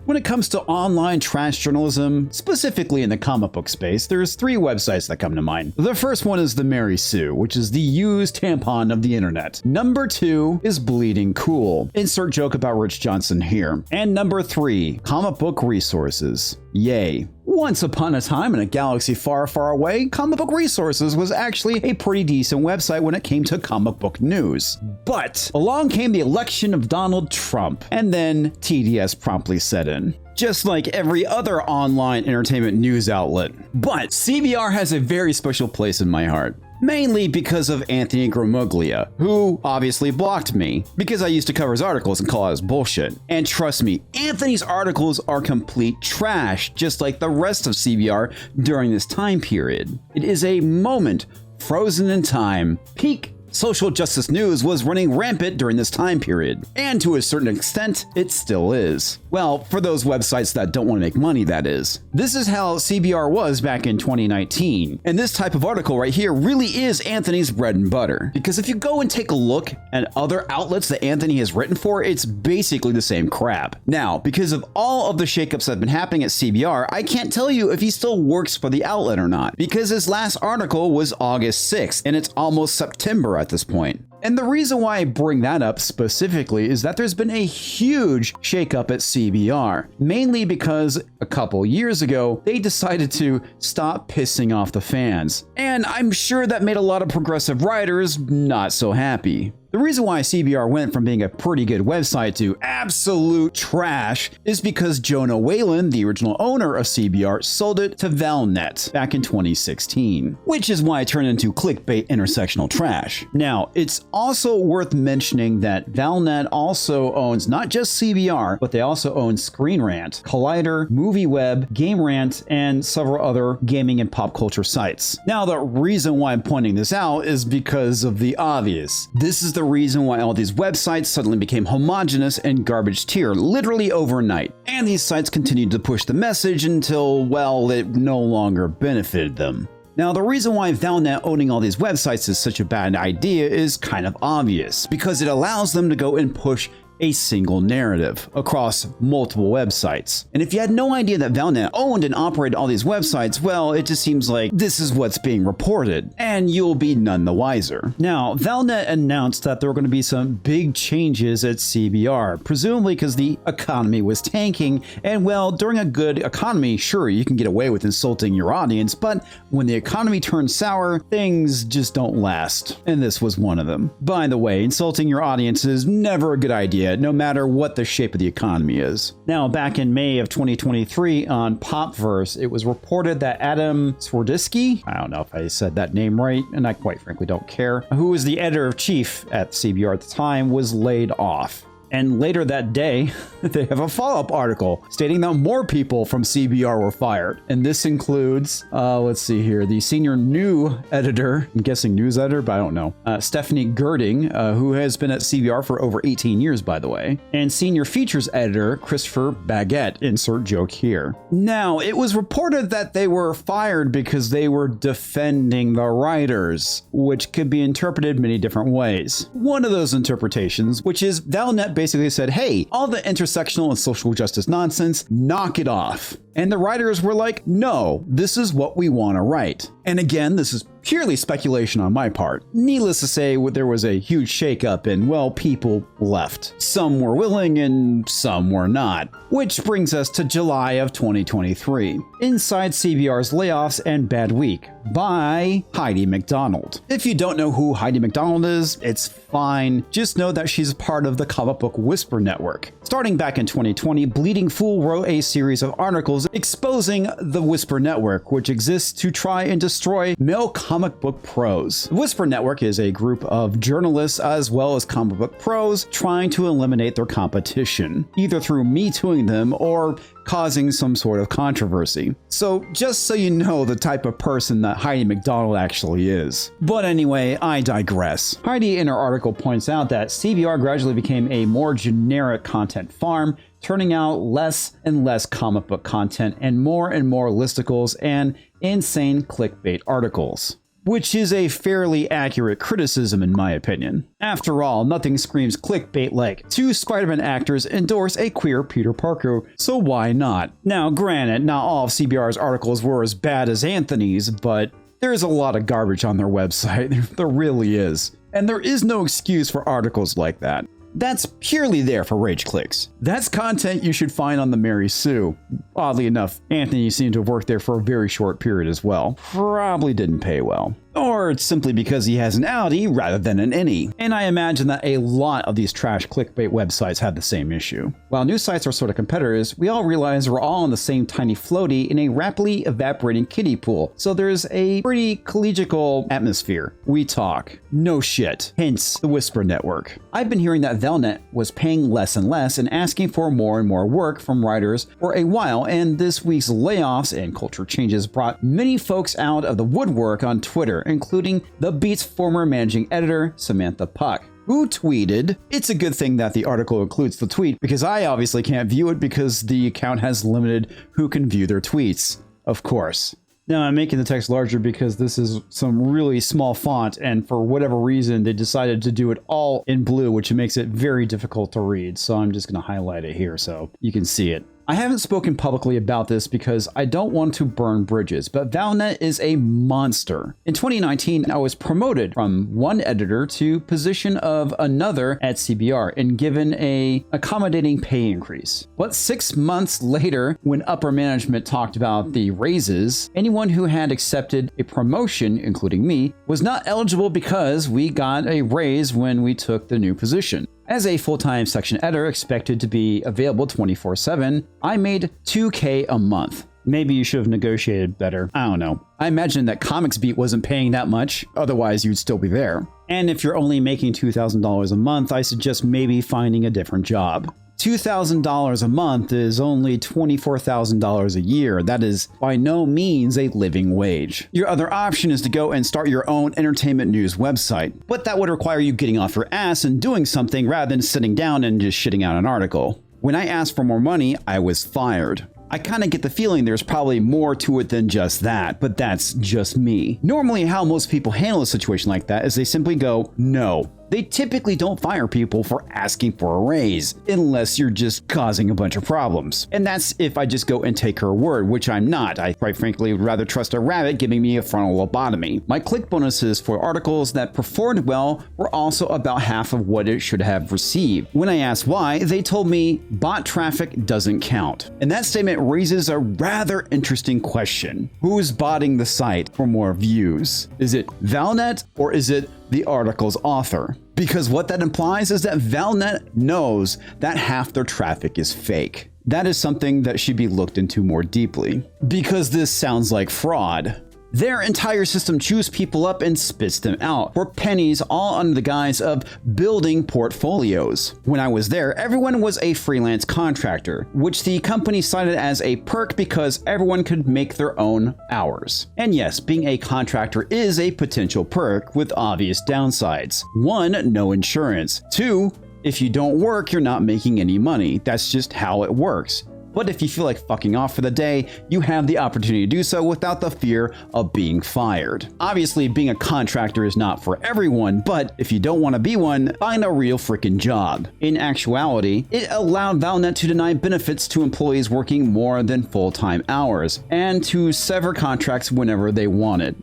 When it comes to online trash journalism, specifically in the comic book space, there's 3 websites that come to mind. The first one is the Mary Sue, which is the used tampon of the internet. Number 2 is Bleeding Cool. Insert joke about Rich Johnson here. And number 3, Comic Book Resources. Yay. Once upon a time in a galaxy far, far away, Comic Book Resources was actually a pretty decent website when it came to comic book news. But along came the election of Donald Trump, and then TDS promptly set in. Just like every other online entertainment news outlet. But CBR has a very special place in my heart. Mainly because of Anthony Gramuglia, who obviously blocked me because I used to cover his articles and call out his bullshit. And trust me, Anthony's articles are complete trash, just like the rest of CBR during this time period. It is a moment frozen in time. Peak social justice news was running rampant during this time period, and to a certain extent, it still is. Well, for those websites that don't want to make money, that is. This is how CBR was back in 2019, and this type of article right here really is Anthony's bread and butter. Because if you go and take a look at other outlets that Anthony has written for, it's basically the same crap. Now, because of all of the shakeups that have been happening at CBR, I can't tell you if he still works for the outlet or not, because his last article was August 6th, and it's almost September at this point. And the reason why I bring that up specifically is that there's been a huge shakeup at CBR, mainly because a couple years ago, they decided to stop pissing off the fans. And I'm sure that made a lot of progressive writers not so happy. The reason why CBR went from being a pretty good website to absolute trash is because Jonah Whalen, the original owner of CBR, sold it to Valnet back in 2016, which is why it turned into clickbait intersectional trash. Now, it's also worth mentioning that Valnet also owns not just CBR, but they also own Screen Rant, Collider, MovieWeb, Game Rant, and several other gaming and pop culture sites. Now, the reason why I'm pointing this out is because of the obvious. This is the reason why all these websites suddenly became homogenous and garbage tier literally overnight. And these sites continued to push the message until, well, it no longer benefited them. Now, the reason why Valnet owning all these websites is such a bad idea is kind of obvious, because it allows them to go and push a single narrative across multiple websites. And if you had no idea that Valnet owned and operated all these websites, well, it just seems like this is what's being reported, and you'll be none the wiser. Now, Valnet announced that there were going to be some big changes at CBR, presumably because the economy was tanking, and well, during a good economy, sure, you can get away with insulting your audience, but when the economy turns sour, things just don't last. And this was one of them. By the way, insulting your audience is never a good idea, no matter what the shape of the economy is. Now, back in May of 2023 on Popverse, it was reported that Adam Swiderski, I don't know if I said that name right, and I quite frankly don't care, who was the editor-in-chief at CBR at the time, was laid off. And later that day, they have a follow-up article stating that more people from CBR were fired. And this includes, let's see here, the senior new editor, I'm guessing news editor, but I don't know, Stephanie Girding, who has been at CBR for over 18 years, by the way, and senior features editor, Christopher Baguette, insert joke here. Now, it was reported that they were fired because they were defending the writers, which could be interpreted many different ways. One of those interpretations, which is Valnet basically said, hey, all the intersectional and social justice nonsense, knock it off. And the writers were like, no, this is what we want to write. And again, this is purely speculation on my part. Needless to say, there was a huge shakeup and, well, people left. Some were willing and some were not. Which brings us to July of 2023. Inside CBR's layoffs and bad week by Heidi McDonald. If you don't know who Heidi McDonald is, it's fine. Just know that she's part of the comic book Whisper network. Starting back in 2020, Bleeding Fool wrote a series of articles exposing the Whisper network, which exists to try and destroy male comic book pros. The Whisper network is a group of journalists as well as comic book pros trying to eliminate their competition, either through Me Tooing them or causing some sort of controversy. So just so you know the type of person that Heidi McDonald actually is. But anyway, I digress. Heidi in her article points out that CBR gradually became a more generic content farm, turning out less and less comic book content and more listicles and insane clickbait articles. which is a fairly accurate criticism in my opinion. After all, nothing screams clickbait like 2 Spider-Man actors endorse a queer Peter Parker, so why not? Now granted, not all of CBR's articles were as bad as Anthony's, but there's a lot of garbage on their website, there really is. And there is no excuse for articles like that. That's purely there for rage clicks. That's content you should find on the Mary Sue. Oddly enough, Anthony seemed to have worked there for a very short period as well. Probably didn't pay well. Or it's simply because he has an outie rather than an innie. And I imagine that a lot of these trash clickbait websites have the same issue. While news sites are sort of competitors, we all realize we're all on the same tiny floaty in a rapidly evaporating kiddie pool. So there's a pretty collegial atmosphere. We talk. No shit. Hence the Whisper Network. I've been hearing that Valnet was paying less and less and asking for more and more work from writers for a while, and this week's layoffs and culture changes brought many folks out of the woodwork on Twitter, including The Beat's former managing editor, Samantha Puck, who tweeted, "It's a good thing that the article includes the tweet because I obviously can't view it because the account has limited who can view their tweets." Of course. Now I'm making the text larger because this is some really small font, and for whatever reason they decided to do it all in blue, which makes it very difficult to read. So I'm just going to highlight it here so you can see it. I haven't spoken publicly about this because I don't want to burn bridges, but Valnet is a monster. In 2019, I was promoted from one editor to position of another at CBR and given a accommodating pay increase. But 6 months later, when upper management talked about the raises, anyone who had accepted a promotion, including me, was not eligible because we got a raise when we took the new position. As a full-time section editor expected to be available 24/7, I made $2K a month. Maybe you should have negotiated better. I don't know. I imagine that Comix Beat wasn't paying that much, otherwise you'd still be there. And if you're only making $2,000 a month, I suggest maybe finding a different job. $2,000 a month is only $24,000 a year. That is by no means a living wage. Your other option is to go and start your own entertainment news website, but that would require you getting off your ass and doing something rather than sitting down and just shitting out an article. When I asked for more money, I was fired. I kind of get the feeling there's probably more to it than just that, but that's just me. Normally, how most people handle a situation like that is they simply go, no. They typically don't fire people for asking for a raise, unless you're just causing a bunch of problems. And that's if I just go and take her word, which I'm not. I quite frankly would rather trust a rabbit giving me a frontal lobotomy. My click bonuses for articles that performed well were also about half of what it should have received. When I asked why, they told me bot traffic doesn't count. And that statement raises a rather interesting question. Who's botting the site for more views? Is it Valnet or is it the article's author? Because what that implies is that Valnet knows that half their traffic is fake. That is something that should be looked into more deeply, because this sounds like fraud. Their entire system chews people up and spits them out for pennies, all under the guise of building portfolios. When I was there, everyone was a freelance contractor, which the company cited as a perk because everyone could make their own hours. And yes, being a contractor is a potential perk with obvious downsides. 1, no insurance. 2, if you don't work, you're not making any money. That's just how it works. But if you feel like fucking off for the day, you have the opportunity to do so without the fear of being fired. Obviously, being a contractor is not for everyone, but if you don't want to be one, find a real freaking job. In actuality, it allowed Valnet to deny benefits to employees working more than full-time hours, and to sever contracts whenever they wanted.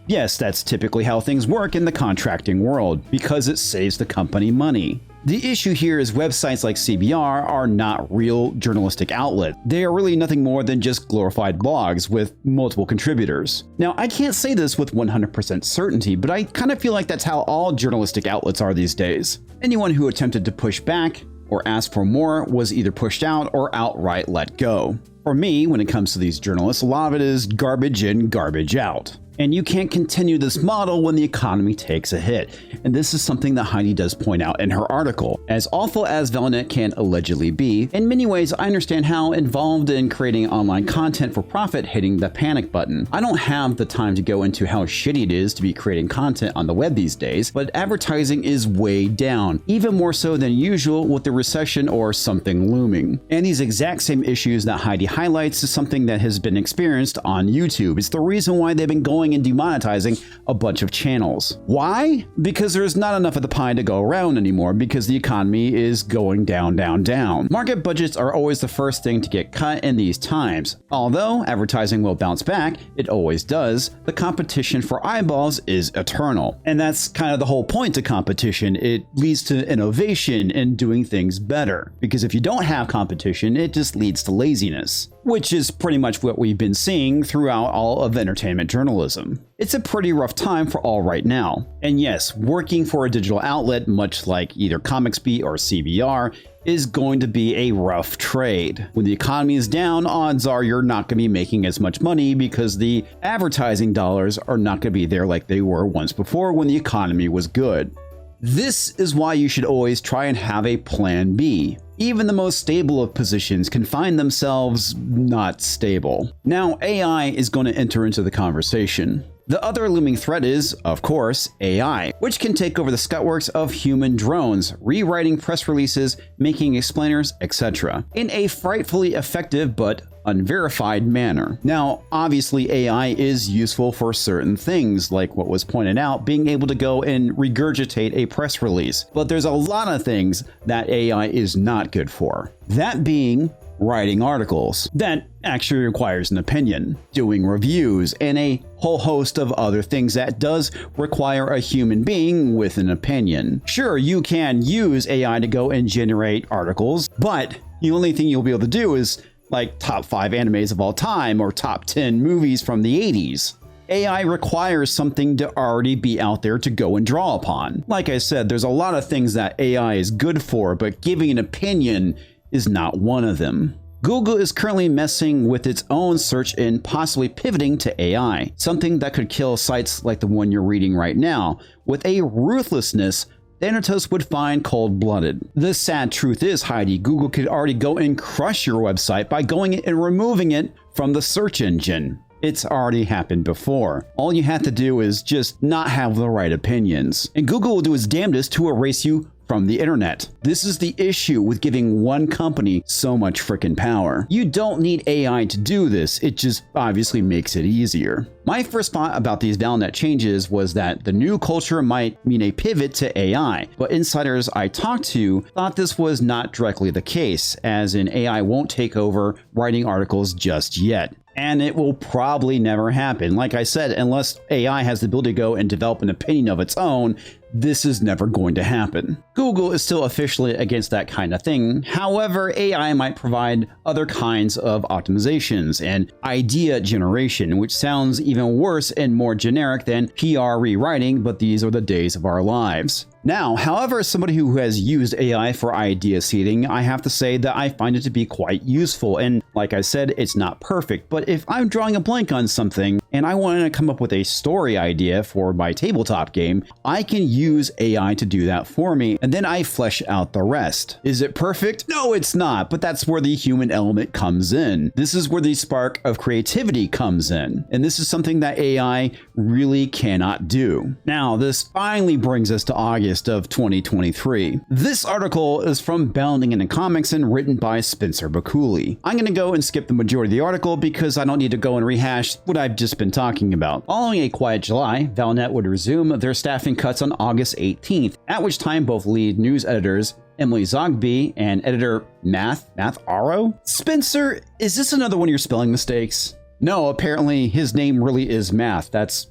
Yes, that's typically how things work in the contracting world, because it saves the company money. The issue here is websites like CBR are not real journalistic outlets. They are really nothing more than just glorified blogs with multiple contributors. Now, I can't say this with 100% certainty, but I kind of feel like that's how all journalistic outlets are these days. Anyone who attempted to push back or ask for more was either pushed out or outright let go. For me, when it comes to these journalists, a lot of it is garbage in, garbage out. And you can't continue this model when the economy takes a hit. And this is something that Heidi does point out in her article. As awful as Valnet can allegedly be, in many ways I understand how involved in creating online content for profit hitting the panic button. I don't have the time to go into how shitty it is to be creating content on the web these days, but advertising is way down, even more so than usual with the recession or something looming. And these exact same issues that Heidi highlights is something that has been experienced on YouTube. It's the reason why they've been going going and demonetizing a bunch of channels. Why? Because there's not enough of the pie to go around anymore, because the economy is going down, down, down. Market budgets are always the first thing to get cut in these times. Although advertising will bounce back, it always does, the competition for eyeballs is eternal. And that's kind of the whole point to competition. It leads to innovation and doing things better. Because if you don't have competition, it just leads to laziness, which is pretty much what we've been seeing throughout all of entertainment journalism. It's a pretty rough time for all right now. And yes, working for a digital outlet, much like either Comixbeat or CBR, is going to be a rough trade. When the economy is down, odds are you're not going to be making as much money because the advertising dollars are not going to be there like they were once before when the economy was good. This is why you should always try and have a plan B. Even the most stable of positions can find themselves not stable. Now, AI is going to enter into the conversation. The other looming threat is, of course, AI, which can take over the skutworks of human drones, rewriting press releases, making explainers, etc., in a frightfully effective but unverified manner. Now, obviously AI is useful for certain things, like what was pointed out, being able to go and regurgitate a press release. But there's a lot of things that AI is not good for. That being writing articles that actually requires an opinion, doing reviews, and a whole host of other things that does require a human being with an opinion. Sure, you can use AI to go and generate articles, but the only thing you'll be able to do is like top 5 animes of all time or top 10 movies from the 80s. AI requires something to already be out there to go and draw upon. Like I said, there's a lot of things that AI is good for, but giving an opinion is not one of them. Google is currently messing with its own search and possibly pivoting to AI, something that could kill sites like the one you're reading right now, with a ruthlessness Thanatos would find cold-blooded. The sad truth is, Heidi, Google could already go and crush your website by going and removing it from the search engine. It's already happened before. All you have to do is just not have the right opinions, and Google will do its damnedest to erase you from the internet. This is the issue with giving one company so much frickin' power. You don't need AI to do this, it just obviously makes it easier. My first thought about these Valnet changes was that the new culture might mean a pivot to AI, but insiders I talked to thought this was not directly the case, as in AI won't take over writing articles just yet. And it will probably never happen. Like I said, unless AI has the ability to go and develop an opinion of its own, this is never going to happen. Google is still officially against that kind of thing. However, AI might provide other kinds of optimizations and idea generation, which sounds even worse and more generic than PR rewriting, but these are the days of our lives. Now, however, as somebody who has used AI for idea seeding, I have to say that I find it to be quite useful. And like I said, it's not perfect, but if I'm drawing a blank on something and I want to come up with a story idea for my tabletop game, I can use AI to do that for me, and then I flesh out the rest. Is it perfect? No, it's not, but that's where the human element comes in. This is where the spark of creativity comes in, and this is something that AI really cannot do. Now, this finally brings us to August of 2023. This article is from Bounding into Comics and written by Spencer Bakuli. I'm going to go and skip the majority of the article because I don't need to go and rehash what I've just been talking about. Following a quiet July, Valnet would resume their staffing cuts on August 18th, at which time both lead news editors Emily Zogby and editor Math Aro? Spencer, is this another one of your spelling mistakes? No, apparently his name really is Math. That's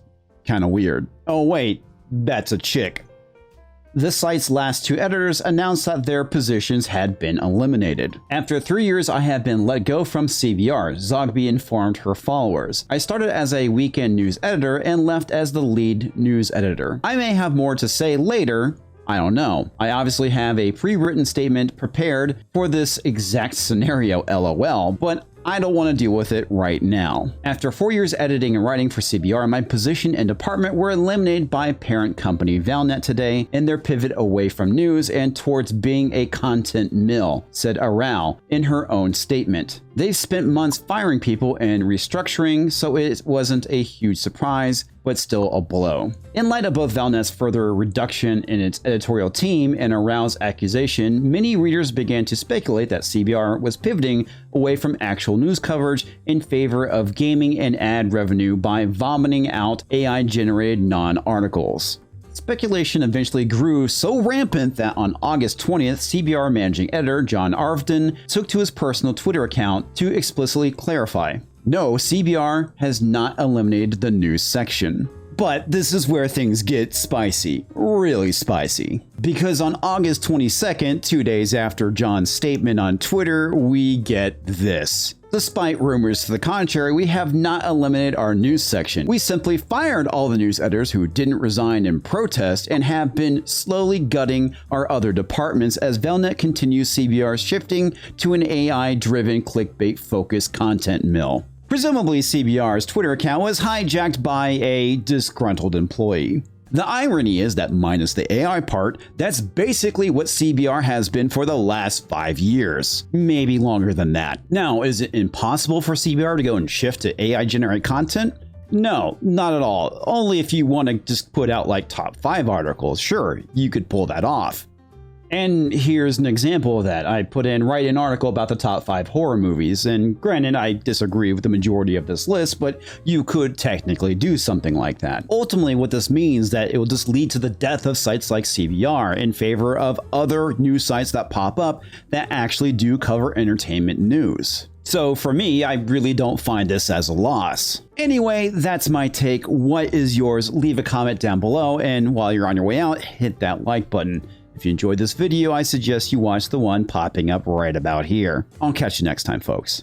kind of weird. Oh wait, that's a chick. The site's last 2 editors announced that their positions had been eliminated. After 3 years, I have been let go from CBR, Zogby informed her followers. I started as a weekend news editor and left as the lead news editor. I may have more to say later. I don't know. I obviously have a pre-written statement prepared for this exact scenario, LOL, but I don't want to deal with it right now. After 4 years editing and writing for CBR, my position and department were eliminated by parent company Valnet today in their pivot away from news and towards being a content mill, said Aral in her own statement. They've spent months firing people and restructuring, so it wasn't a huge surprise, but still a blow. In light of both Valnet's further reduction in its editorial team and aroused accusation, many readers began to speculate that CBR was pivoting away from actual news coverage in favor of gaming and ad revenue by vomiting out AI-generated non-articles. Speculation eventually grew so rampant that on August 20th, CBR managing editor John Arvden took to his personal Twitter account to explicitly clarify, no, CBR has not eliminated the news section. But this is where things get spicy, really spicy. Because on August 22nd, 2 days after John's statement on Twitter, we get this. Despite rumors to the contrary, we have not eliminated our news section. We simply fired all the news editors who didn't resign in protest and have been slowly gutting our other departments as Valnet continues CBR's shifting to an AI-driven clickbait-focused content mill. Presumably, CBR's Twitter account was hijacked by a disgruntled employee. The irony is that minus the AI part, that's basically what CBR has been for the last 5 years. Maybe longer than that. Now, is it impossible for CBR to go and shift to AI-generated content? No, not at all. Only if you want to just put out like top 5 articles. Sure, you could pull that off. And here's an example of that. I put in write an article about the top 5 horror movies, and granted I disagree with the majority of this list, but you could technically do something like that. Ultimately what this means that it will just lead to the death of sites like CBR in favor of other news sites that pop up that actually do cover entertainment news. So for me, I really don't find this as a loss. Anyway, that's my take. What is yours? Leave a comment down below, and while you're on your way out, hit that like button. If you enjoyed this video, I suggest you watch the one popping up right about here. I'll catch you next time, folks.